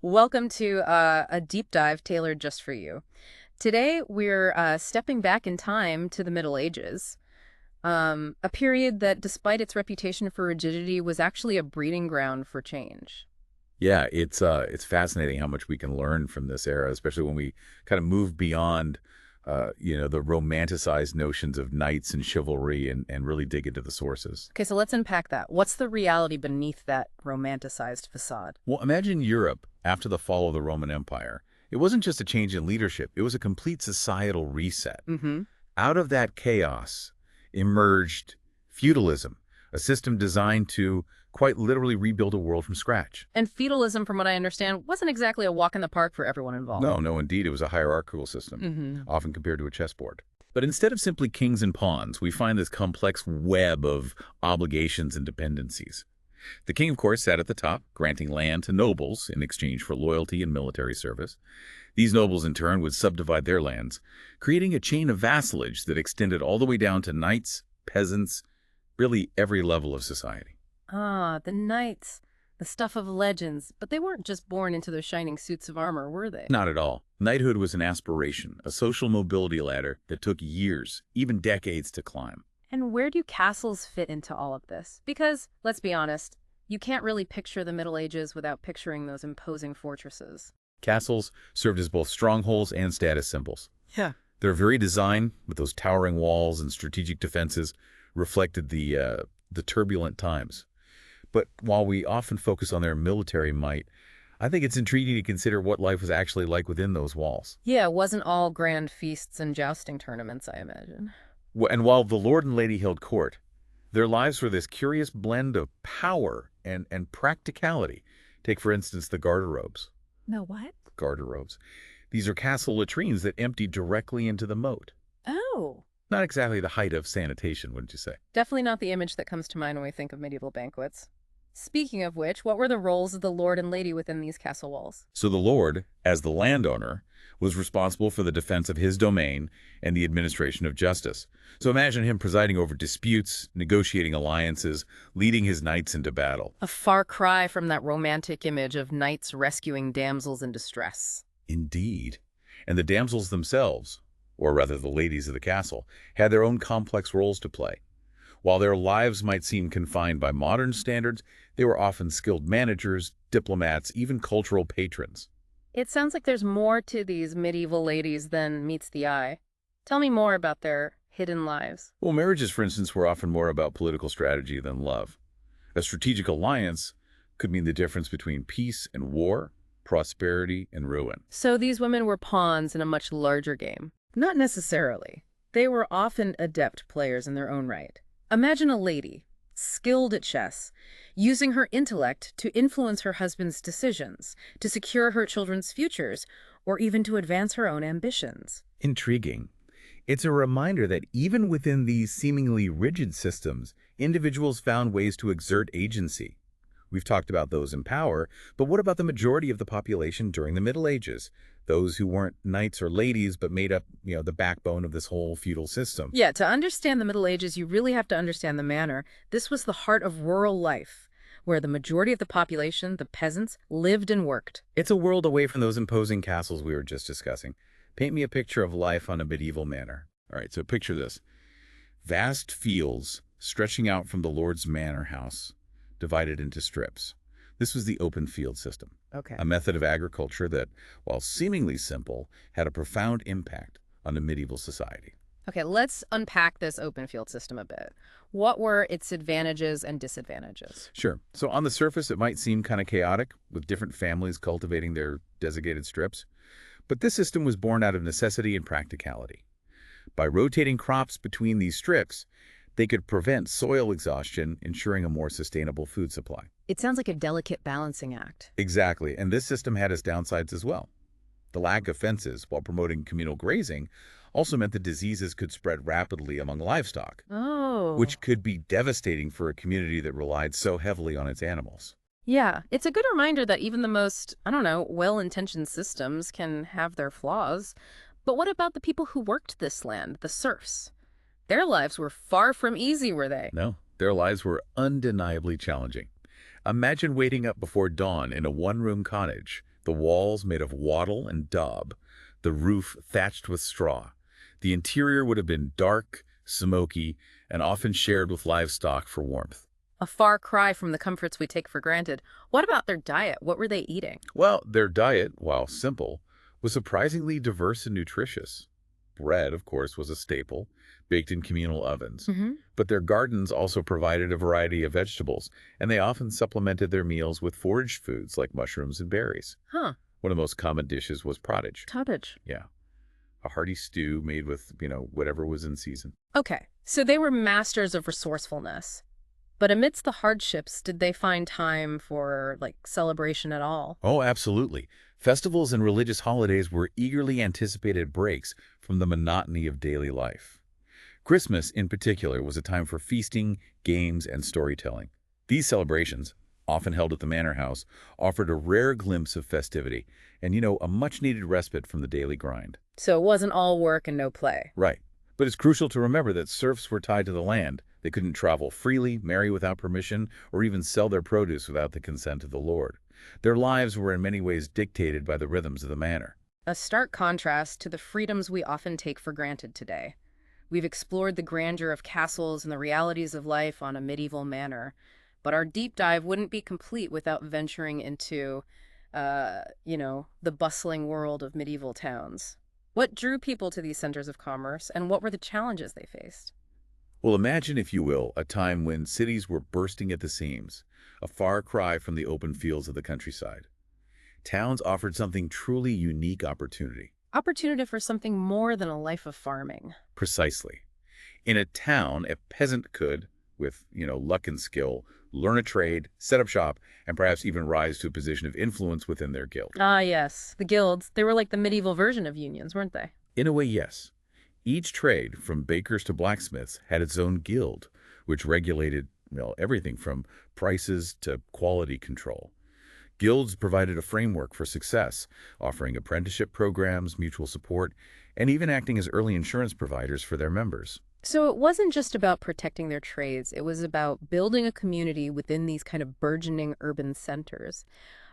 Welcome to a deep dive tailored just for you. Today, we're stepping back in time to the Middle Ages, a period that, despite its reputation for rigidity, was actually a breeding ground for change. Yeah, it's fascinating how much we can learn from this era, especially when we kind of move beyond, the romanticized notions of knights and chivalry and really dig into the sources. Okay, so let's unpack that. What's the reality beneath that romanticized facade? Well, imagine Europe after the fall of the Roman Empire. It wasn't just a change in leadership, it was a complete societal reset. Mm-hmm. Out of that chaos emerged feudalism, a system designed to quite literally rebuild a world from scratch. And feudalism, from what I understand, wasn't exactly a walk in the park for everyone involved. No, no, indeed. It was a hierarchical system, Mm-hmm. often compared to a chessboard. But instead of simply kings and pawns, we find this complex web of obligations and dependencies. The king, of course, sat at the top, granting land to nobles in exchange for loyalty and military service. These nobles, in turn, would subdivide their lands, creating a chain of vassalage that extended all the way down to knights, peasants, really every level of society. Ah, the knights, the stuff of legends. But they weren't just born into those shining suits of armor, were they? Not at all. Knighthood was an aspiration, a social mobility ladder that took years, even decades to climb. And where do castles fit into all of this? Because, let's be honest, you can't really picture the Middle Ages without picturing those imposing fortresses. Castles served as both strongholds and status symbols. Yeah. Their very design, with those towering walls and strategic defenses, reflected the turbulent times. But while we often focus on their military might, I think it's intriguing to consider what life was actually like within those walls. Yeah, it wasn't all grand feasts and jousting tournaments, I imagine. And while the lord and lady held court, their lives were this curious blend of power and practicality. Take, for instance, the garderobes. No, what? Garderobes. These are castle latrines that empty directly into the moat. Oh. Not exactly the height of sanitation, wouldn't you say? Definitely not the image that comes to mind when we think of medieval banquets. Speaking of which, what were the roles of the lord and lady within these castle walls? So the lord, as the landowner, was responsible for the defense of his domain and the administration of justice. So imagine him presiding over disputes, negotiating alliances, leading his knights into battle. A far cry from that romantic image of knights rescuing damsels in distress. Indeed. And the damsels themselves, or rather the ladies of the castle, had their own complex roles to play. While their lives might seem confined by modern standards, they were often skilled managers, diplomats, even cultural patrons. It sounds like there's more to these medieval ladies than meets the eye. Tell me more about their hidden lives. Well, marriages, for instance, were often more about political strategy than love. A strategic alliance could mean the difference between peace and war, prosperity and ruin. So these women were pawns in a much larger game. Not necessarily. They were often adept players in their own right. Imagine a lady, skilled at chess, using her intellect to influence her husband's decisions, to secure her children's futures, or even to advance her own ambitions. Intriguing. It's a reminder that even within these seemingly rigid systems, individuals found ways to exert agency. We've talked about those in power, but what about the majority of the population during the Middle Ages? Those who weren't knights or ladies, but made up, the backbone of this whole feudal system. Yeah, to understand the Middle Ages, you really have to understand the manner. This was the heart of rural life, where the majority of the population, the peasants, lived and worked. It's a world away from those imposing castles we were just discussing. Paint me a picture of life on a medieval manor. All right, so picture this. Vast fields stretching out from the lord's manor house, divided into strips. This was the open field system, Okay. a method of agriculture that, while seemingly simple, had a profound impact on the medieval society. Okay, let's unpack this open field system a bit. What were its advantages and disadvantages? Sure. So on the surface, it might seem kind of chaotic, with different families cultivating their designated strips. But this system was born out of necessity and practicality. By rotating crops between these strips, they could prevent soil exhaustion, ensuring a more sustainable food supply. It sounds like a delicate balancing act. Exactly, and this system had its downsides as well. The lack of fences, while promoting communal grazing, also meant that diseases could spread rapidly among livestock, Oh. which could be devastating for a community that relied so heavily on its animals. Yeah, it's a good reminder that even the most, I don't know, well-intentioned systems can have their flaws. But what about the people who worked this land, the serfs? Their lives were far from easy, were they? No, their lives were undeniably challenging. Imagine waking up before dawn in a one-room cottage, The walls made of wattle and daub, the roof thatched with straw. The interior would have been dark, smoky, and often shared with livestock for warmth. A far cry from the comforts we take for granted. What about their diet? What were they eating? Well, their diet, while simple, was surprisingly diverse and nutritious. Bread, of course, was a staple, baked in communal ovens. Hmm. But their gardens also provided a variety of vegetables, and they often supplemented their meals with foraged foods like mushrooms and berries. Huh. One of the most common dishes was pottage. Pottage. Yeah, a hearty stew made with, whatever was in season. Okay, so they were masters of resourcefulness. But amidst the hardships, did they find time for, like, celebration at all? Oh, absolutely. Festivals and religious holidays were eagerly anticipated breaks from the monotony of daily life. Christmas, in particular, was a time for feasting, games, and storytelling. These celebrations, often held at the manor house, offered a rare glimpse of festivity and, a much-needed respite from the daily grind. So it wasn't all work and no play. Right. But it's crucial to remember that serfs were tied to the land. They couldn't travel freely, marry without permission, or even sell their produce without the consent of the lord. Their lives were in many ways dictated by the rhythms of the manor. A stark contrast to the freedoms we often take for granted today. We've explored the grandeur of castles and the realities of life on a medieval manor, but our deep dive wouldn't be complete without venturing into, the bustling world of medieval towns. What drew people to these centers of commerce, and what were the challenges they faced? Well, imagine, if you will, a time when cities were bursting at the seams, a far cry from the open fields of the countryside. Towns offered something truly unique opportunity. Opportunity for something more than a life of farming. Precisely. In a town, a peasant could, with, luck and skill, learn a trade, set up shop, and perhaps even rise to a position of influence within their guild. Ah, yes, the guilds. They were like the medieval version of unions, weren't they? In a way, yes. Each trade, from bakers to blacksmiths, had its own guild, which regulated, everything from prices to quality control. Guilds provided a framework for success, offering apprenticeship programs, mutual support, and even acting as early insurance providers for their members. So it wasn't just about protecting their trades, it was about building a community within these kind of burgeoning urban centers.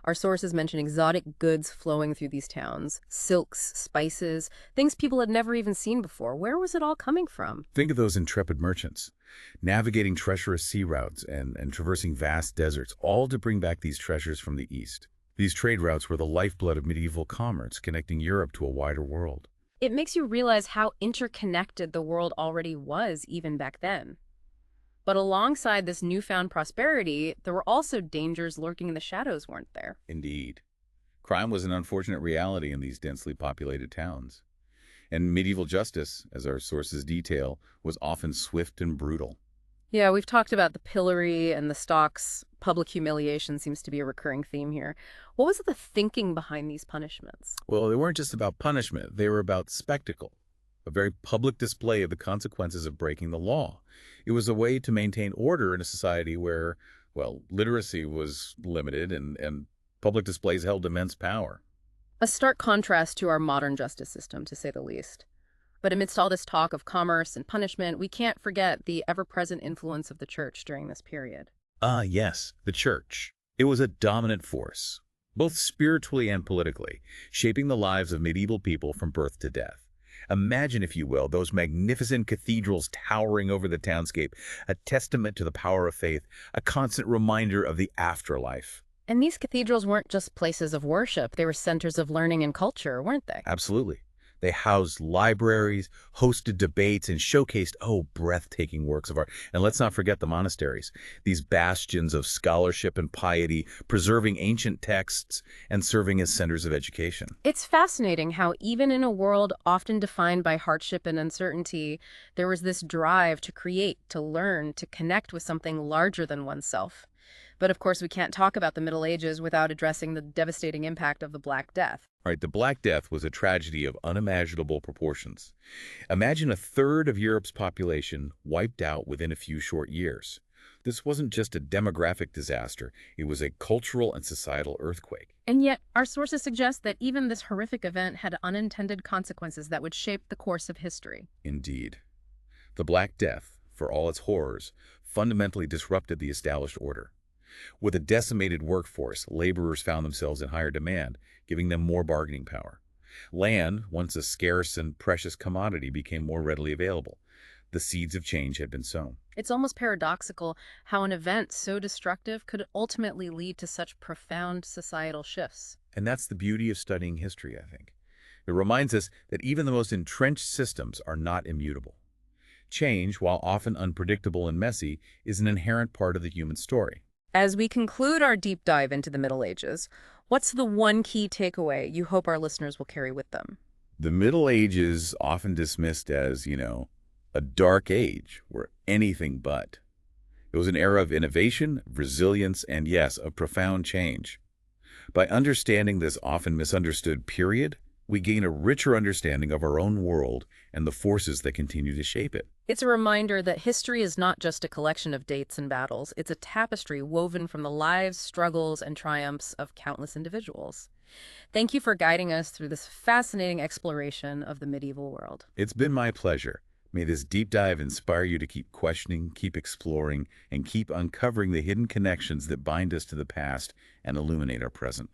Our sources mention exotic goods flowing through these towns, silks, spices, things people had never even seen before. Where was it all coming from? Think of those intrepid merchants, navigating treacherous sea routes and traversing vast deserts, all to bring back these treasures from the East. These trade routes were the lifeblood of medieval commerce, connecting Europe to a wider world. It makes you realize how interconnected the world already was even back then. But alongside this newfound prosperity, there were also dangers lurking in the shadows, weren't there? Indeed. Crime was an unfortunate reality in these densely populated towns. And medieval justice, as our sources detail, was often swift and brutal. Yeah, we've talked about the pillory and the stocks. Public humiliation seems to be a recurring theme here. What was the thinking behind these punishments? Well, they weren't just about punishment, they were about spectacle, a very public display of the consequences of breaking the law. It was a way to maintain order in a society where, literacy was limited and public displays held immense power. A stark contrast to our modern justice system, to say the least. But amidst all this talk of commerce and punishment, we can't forget the ever-present influence of the church during this period. Ah, yes, the church. It was a dominant force, both spiritually and politically, shaping the lives of medieval people from birth to death. Imagine, if you will, those magnificent cathedrals towering over the townscape, a testament to the power of faith, a constant reminder of the afterlife. And these cathedrals weren't just places of worship, they were centers of learning and culture, weren't they? Absolutely. They housed libraries, hosted debates, and showcased, breathtaking works of art. And let's not forget the monasteries, these bastions of scholarship and piety, preserving ancient texts and serving as centers of education. It's fascinating how even in a world often defined by hardship and uncertainty, there was this drive to create, to learn, to connect with something larger than oneself. But of course, we can't talk about the Middle Ages without addressing the devastating impact of the Black Death. Right, the Black Death was a tragedy of unimaginable proportions. Imagine a third of Europe's population wiped out within a few short years. This wasn't just a demographic disaster, it was a cultural and societal earthquake. And yet, our sources suggest that even this horrific event had unintended consequences that would shape the course of history. Indeed. The Black Death, for all its horrors, fundamentally disrupted the established order. With a decimated workforce, laborers found themselves in higher demand, giving them more bargaining power. Land, once a scarce and precious commodity, became more readily available. The seeds of change had been sown. It's almost paradoxical how an event so destructive could ultimately lead to such profound societal shifts. And that's the beauty of studying history, I think. It reminds us that even the most entrenched systems are not immutable. Change, while often unpredictable and messy, is an inherent part of the human story. As we conclude our deep dive into the Middle Ages, what's the one key takeaway you hope our listeners will carry with them? The Middle Ages, often dismissed as, a dark age, were anything but. It was an era of innovation, resilience, and yes, of profound change. By understanding this often misunderstood period, we gain a richer understanding of our own world and the forces that continue to shape it. It's a reminder that history is not just a collection of dates and battles. It's a tapestry woven from the lives, struggles, and triumphs of countless individuals. Thank you for guiding us through this fascinating exploration of the medieval world. It's been my pleasure. May this deep dive inspire you to keep questioning, keep exploring, and keep uncovering the hidden connections that bind us to the past and illuminate our present.